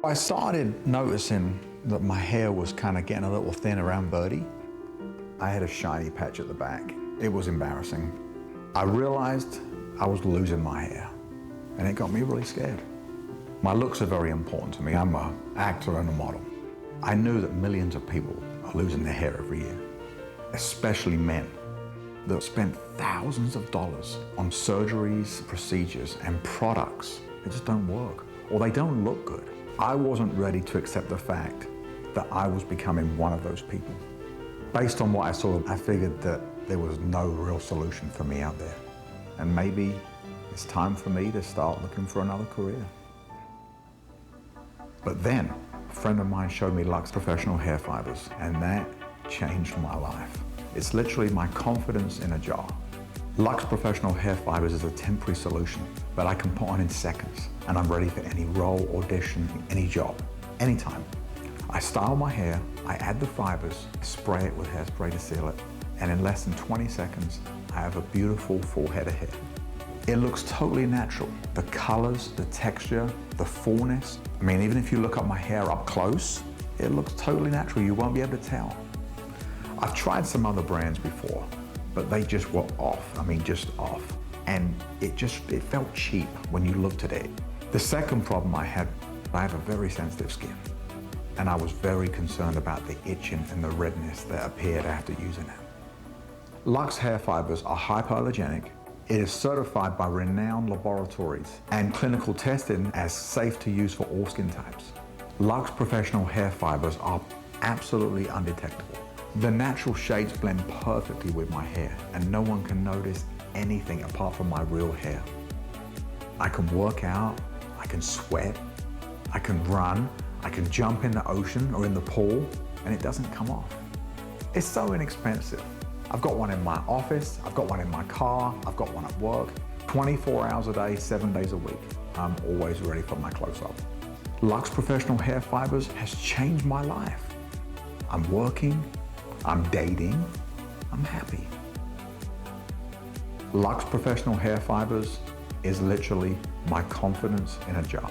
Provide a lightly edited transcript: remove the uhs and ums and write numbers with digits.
I started noticing that my hair was kind of getting a little thin around birdie. I had a shiny patch at the back. It was embarrassing. I realized I was losing my hair, and it got me really scared. My looks are very important to me. I'm an actor and a model. I knew that millions of people are losing their hair every year, especially men that spent thousands of dollars on surgeries, procedures, and products that just don't work, or they don't look good. I wasn't ready to accept the fact that I was becoming one of those people. Based on what I saw, I figured that there was no real solution for me out there. And maybe it's time for me to start looking for another career. But then, a friend of mine showed me Luxe Professional Hair Fibers, and that changed my life. It's literally my confidence in a jar. Luxe Professional Hair Fibers is a temporary solution that I can put on in seconds, and I'm ready for any role, audition, any job, anytime. I style my hair, I add the fibers, spray it with hairspray to seal it, and in less than 20 seconds, I have a beautiful full head of hair. It looks totally natural. The colors, the texture, the fullness. I mean, even if you look at my hair up close, it looks totally natural. You won't be able to tell. I've tried some other brands before, but they just were off. I mean, just off. And it felt cheap when you looked at it. The second problem I have a very sensitive skin. And I was very concerned about the itching and the redness that appeared after using it. Luxe hair fibers are hypoallergenic. It is certified by renowned laboratories and clinical testing as safe to use for all skin types. Luxe Professional Hair Fibers are absolutely undetectable. The natural shades blend perfectly with my hair, and no one can notice anything apart from my real hair. I can work out, I can sweat, I can run, I can jump in the ocean or in the pool, and it doesn't come off. It's so inexpensive. I've got one in my office, I've got one in my car, I've got one at work. 24 hours a day, 7 days a week. I'm always ready for my close-up. Luxe Professional Hair Fibers has changed my life. I'm working, I'm dating, I'm happy. Luxe Professional Hair Fibers is literally my confidence in a jar.